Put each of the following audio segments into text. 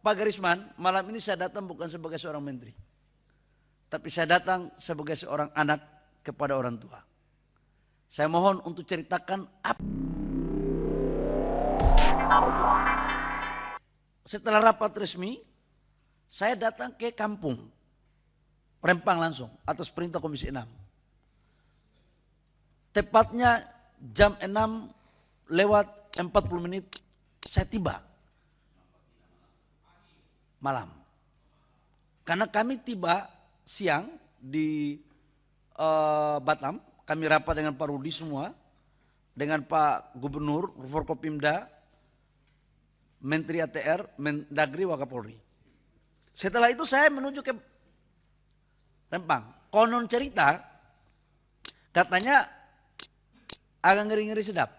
Pak Garisman, malam ini saya datang bukan sebagai seorang menteri. Tapi saya datang sebagai seorang anak kepada orang tua. Saya mohon untuk ceritakan apa. Setelah rapat resmi, saya datang ke kampung Rempang langsung atas perintah Komisi 6. Tepatnya jam 6:40 saya tiba. Malam. Karena kami tiba siang di Batam, kami rapat dengan Pak Rudi semua, dengan Pak Gubernur, Forkopimda, Menteri ATR, Mendagri, Wakapolri. Setelah itu saya menuju ke Rempang. Konon cerita, katanya agak ngeri-ngeri sedap.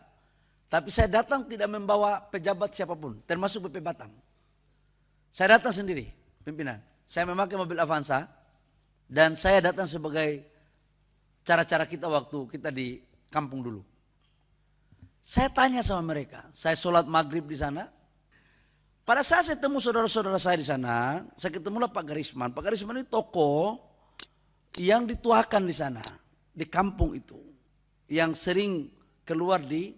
Tapi saya datang tidak membawa pejabat siapapun, termasuk BP Batam. Saya datang sendiri, pimpinan. Saya memakai mobil Avanza dan saya datang sebagai cara-cara kita waktu kita di kampung dulu. Saya tanya sama mereka, saya sholat maghrib di sana. Pada saat saya temu saudara-saudara saya di sana, saya ketemulah Pak Garisman. Pak Garisman ini tokoh yang dituakan di sana, di kampung itu, yang sering keluar di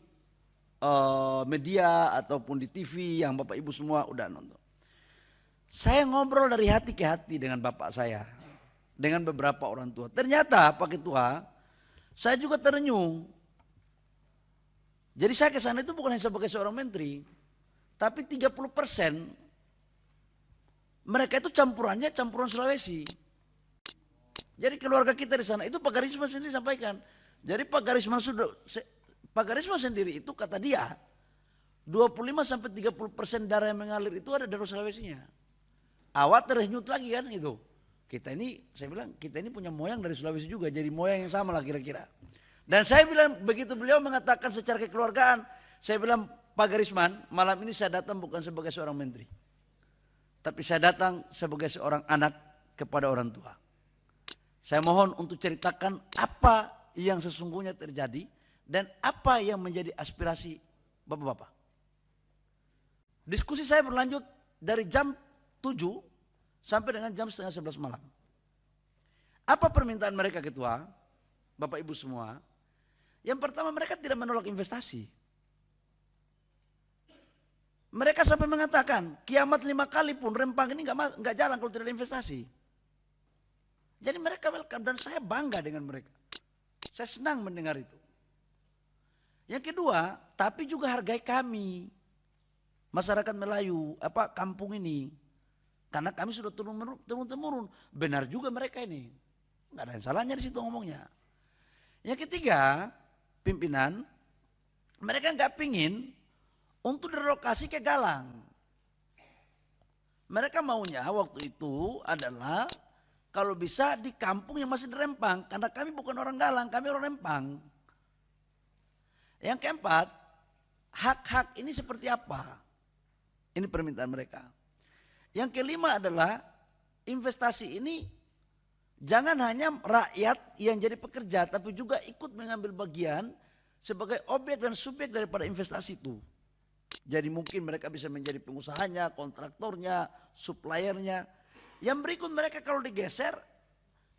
media ataupun di TV yang Bapak Ibu semua udah nonton. Saya ngobrol dari hati ke hati dengan bapak saya, dengan beberapa orang tua. Ternyata Pak Ketua, saya juga terenyuh. Jadi saya ke sana itu bukan hanya sebagai seorang menteri, tapi 30% mereka itu campuran Sulawesi. Jadi keluarga kita di sana itu Pak Garisman sendiri sampaikan. Jadi Pak Garisman sendiri itu kata dia 25-30% darah yang mengalir itu ada dari Sulawesinya. Awak terhanyut lagi kan itu. Kita ini, saya bilang kita ini punya moyang dari Sulawesi juga, jadi moyang yang sama lah kira-kira. Dan saya bilang begitu beliau mengatakan secara kekeluargaan, saya bilang Pak Garisman, malam ini saya datang bukan sebagai seorang menteri. Tapi saya datang sebagai seorang anak kepada orang tua. Saya mohon untuk ceritakan apa yang sesungguhnya terjadi dan apa yang menjadi aspirasi bapak-bapak. Diskusi saya berlanjut dari jam 7 sampai dengan jam setengah 11 malam. Apa permintaan mereka Ketua, Bapak Ibu semua? Yang pertama mereka tidak menolak investasi. Mereka sampai mengatakan kiamat 5 kali pun Rempang ini nggak jalan kalau tidak ada investasi. Jadi mereka welcome dan saya bangga dengan mereka. Saya senang mendengar itu. Yang kedua, tapi juga hargai kami, masyarakat Melayu, kampung ini. Karena kami sudah turun-temurun. Benar juga mereka ini. Nggak ada yang salahnya di situ ngomongnya. Yang ketiga, pimpinan, mereka nggak pingin untuk direlokasi ke Galang. Mereka maunya waktu itu adalah kalau bisa di kampung yang masih di Rempang. Karena kami bukan orang Galang, kami orang Rempang. Yang keempat, hak-hak ini seperti apa? Ini permintaan mereka. Yang kelima adalah investasi ini jangan hanya rakyat yang jadi pekerja, tapi juga ikut mengambil bagian sebagai objek dan subjek daripada investasi itu. Jadi mungkin mereka bisa menjadi pengusahanya, kontraktornya, suppliernya. Yang berikut mereka kalau digeser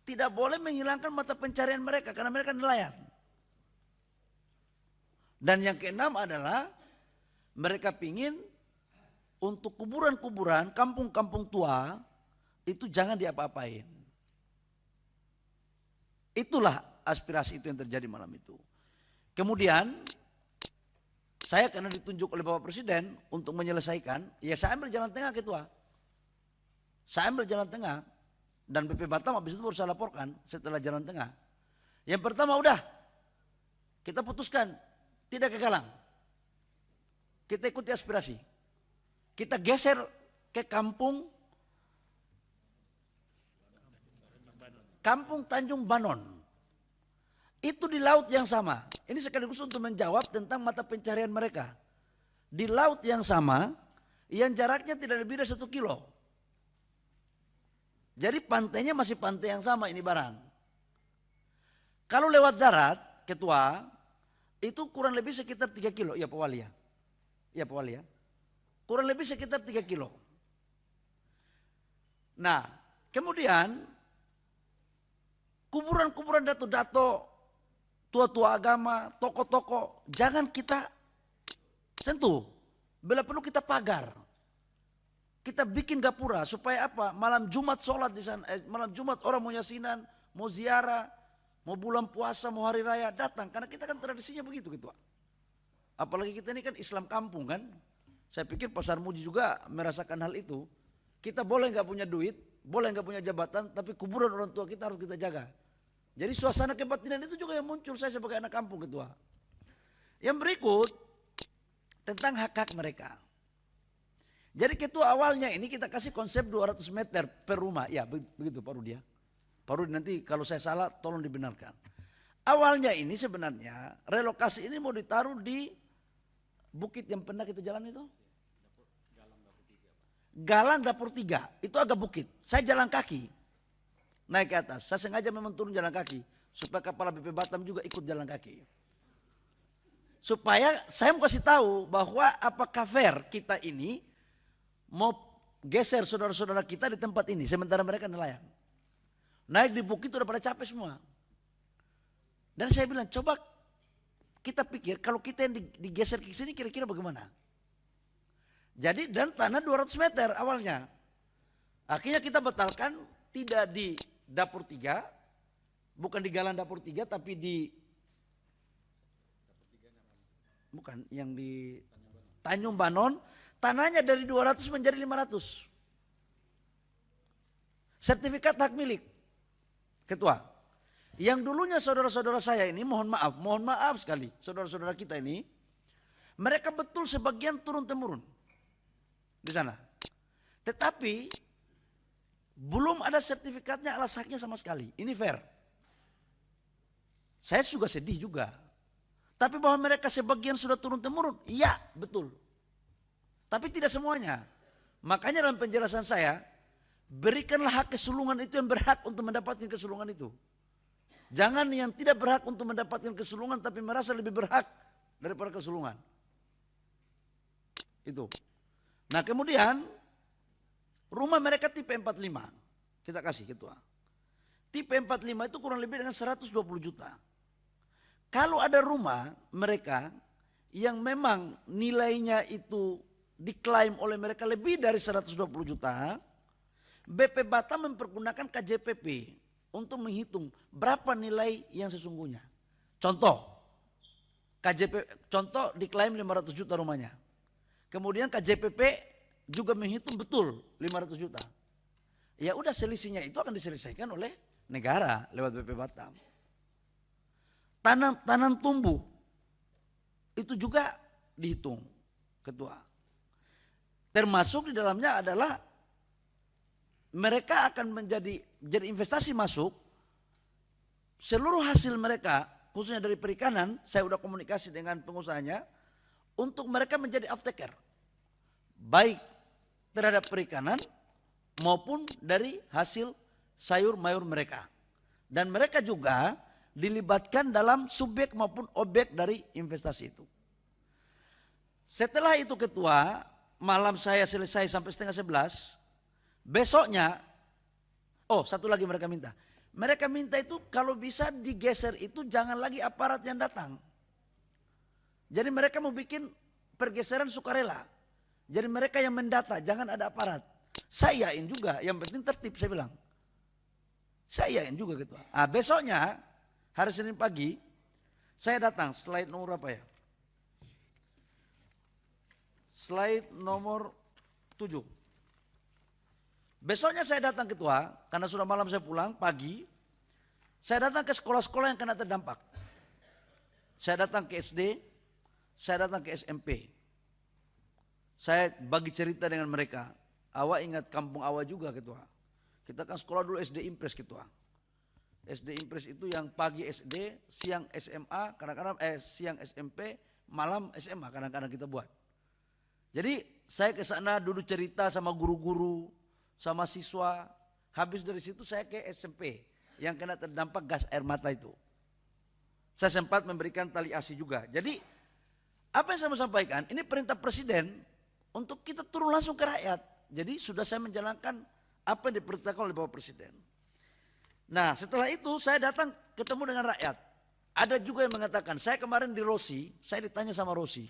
tidak boleh menghilangkan mata pencarian mereka karena mereka nelayan. Dan yang keenam adalah mereka pingin untuk kuburan-kuburan, kampung-kampung tua itu jangan diapa-apain. Itulah aspirasi itu yang terjadi malam itu. Kemudian saya karena ditunjuk oleh Bapak Presiden untuk menyelesaikan, ya saya ambil jalan tengah Ketua. Saya ambil jalan tengah dan BP Batam habis itu baru saya laporkan setelah jalan tengah. Yang pertama udah kita putuskan tidak ke Galang. Kita ikuti aspirasi. Kita geser ke kampung Tanjung Banon. Itu di laut yang sama. Ini sekaligus untuk menjawab tentang mata pencarian mereka. Di laut yang sama, yang jaraknya tidak lebih dari 1 kilo. Jadi pantainya masih pantai yang sama ini barang. Kalau lewat darat, Ketua, itu kurang lebih sekitar 3 kilo. Ya Pak Wali ya. Ya Pak Wali ya. Kurang lebih sekitar 3 kilo. Nah, kemudian kuburan-kuburan dato-dato, tua-tua agama, tokoh-tokoh, jangan kita sentuh. Bila perlu kita pagar. Kita bikin gapura supaya apa? Malam Jumat sholat di sana, malam Jumat orang mau yasinan, mau ziarah, mau bulan puasa, mau hari raya datang. Karena kita kan tradisinya begitu gitu. Apalagi kita ini kan Islam kampung kan. Saya pikir Pasar Muji juga merasakan hal itu. Kita boleh nggak punya duit, boleh nggak punya jabatan, tapi kuburan orang tua kita harus kita jaga. Jadi suasana kebatinan itu juga yang muncul saya sebagai anak kampung ketua. Yang berikut tentang hak-hak mereka. Jadi ketua awalnya ini kita kasih konsep 200 meter per rumah. Ya begitu Pak Rudi ya. Pak Rudi nanti kalau saya salah tolong dibenarkan. Awalnya ini sebenarnya relokasi ini mau ditaruh di bukit yang pernah kita jalan itu. Galang Dapur 3 itu agak bukit. Saya jalan kaki naik ke atas. Saya sengaja memang turun jalan kaki supaya kepala BP Batam juga ikut jalan kaki. Supaya saya mau kasih tahu bahwa apakah fair kita ini mau geser saudara-saudara kita di tempat ini sementara mereka nelayan. Naik di bukit udah pada capek semua. Dan saya bilang coba kita pikir kalau kita yang digeser ke sini kira-kira bagaimana. Jadi dan tanah 200 meter awalnya. Akhirnya kita batalkan tidak di Dapur 3, bukan di Galang Dapur 3 tapi di bukan yang di Tanjung Banon. Tanahnya dari 200 menjadi 500. Sertifikat hak milik. Ketua. Yang dulunya saudara-saudara saya ini mohon maaf sekali. Saudara-saudara kita ini. Mereka betul sebagian turun-temurun. Di sana. Tetapi belum ada sertifikatnya alas haknya sama sekali. Ini fair. Saya juga sedih juga. Tapi bahwa mereka sebagian sudah turun-temurun. Iya betul. Tapi tidak semuanya. Makanya dalam penjelasan saya, berikanlah hak kesulungan itu yang berhak untuk mendapatkan kesulungan itu. Jangan yang tidak berhak untuk mendapatkan kesulungan tapi merasa lebih berhak daripada kesulungan. Itu. Nah kemudian, rumah mereka tipe 45. Kita kasih ketua. Tipe 45 itu kurang lebih dengan 120 juta. Kalau ada rumah mereka yang memang nilainya itu diklaim oleh mereka lebih dari 120 juta, BP Batam mempergunakan KJPP untuk menghitung berapa nilai yang sesungguhnya. Contoh, contoh diklaim 500 juta rumahnya. Kemudian KJPP juga menghitung betul 500 juta. Ya udah selisihnya itu akan diselesaikan oleh negara lewat BP Batam. Tanam tumbuh itu juga dihitung, ketua. Termasuk di dalamnya adalah mereka akan jadi investasi masuk. Seluruh hasil mereka khususnya dari perikanan, saya sudah komunikasi dengan pengusahanya untuk mereka menjadi off-taker. Baik terhadap perikanan maupun dari hasil sayur mayur mereka. Dan mereka juga dilibatkan dalam subjek maupun objek dari investasi itu. Setelah itu ketua, malam saya selesai sampai 10:30, besoknya, satu lagi mereka minta. Mereka minta itu kalau bisa digeser itu jangan lagi aparat yang datang. Jadi mereka mau bikin pergeseran sukarela. Jadi mereka yang mendata, jangan ada aparat. Saya yakin juga, yang penting tertib saya bilang. Saya yakin juga ketua. Besoknya, hari Senin pagi, saya datang, slide nomor apa ya? Slide nomor 7. Besoknya saya datang ketua, karena sudah malam saya pulang, pagi. Saya datang ke sekolah-sekolah yang kena terdampak. Saya datang ke SD, saya datang ke SMP. Saya bagi cerita dengan mereka. Awak ingat kampung awak juga ketua. Kita kan sekolah dulu SD Impres ketua. SD Impres itu yang pagi SD, siang SMA, kadang-kadang siang SMP, malam SMA kadang-kadang kita buat. Jadi saya ke sana dulu cerita sama guru-guru, sama siswa. Habis dari situ saya ke SMP yang kena terdampak gas air mata itu. Saya sempat memberikan tali asi juga. Jadi apa yang saya mau sampaikan, ini perintah presiden untuk kita turun langsung ke rakyat. Jadi sudah saya menjalankan apa yang diperintahkan oleh Bapak Presiden. Nah setelah itu saya datang ketemu dengan rakyat. Ada juga yang mengatakan, saya kemarin di Rosi, saya ditanya sama Rosi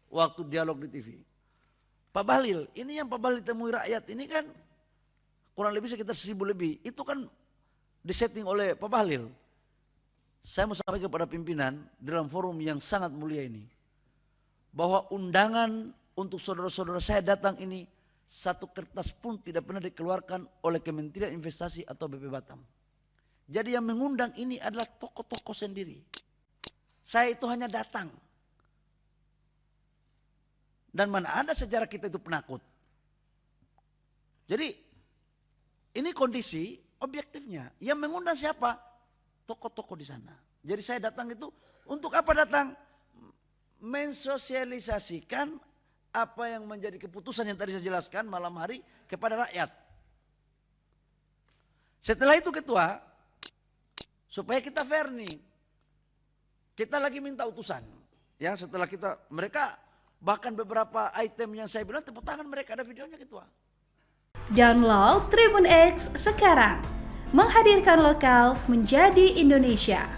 waktu dialog di TV. Pak Bahlil, ini yang Pak Bahlil temui rakyat ini kan kurang lebih sekitar 1.000 lebih. Itu kan disetting oleh Pak Bahlil. Saya mau sampaikan kepada pimpinan dalam forum yang sangat mulia ini, bahwa undangan untuk saudara-saudara saya datang ini, satu kertas pun tidak pernah dikeluarkan oleh Kementerian Investasi atau BP Batam. Jadi yang mengundang ini adalah tokoh-tokoh sendiri. Saya itu hanya datang. Dan mana ada sejarah kita itu penakut. Jadi ini kondisi objektifnya. Yang mengundang siapa? Tokoh-tokoh di sana. Jadi saya datang itu untuk apa datang? Mensosialisasikan apa yang menjadi keputusan yang tadi saya jelaskan malam hari kepada rakyat. Setelah itu ketua, supaya kita fair nih, kita lagi minta utusan. Ya setelah mereka bahkan beberapa item yang saya bilang tepuk tangan mereka, ada videonya ketua. Download Tribun X sekarang, menghadirkan lokal menjadi Indonesia.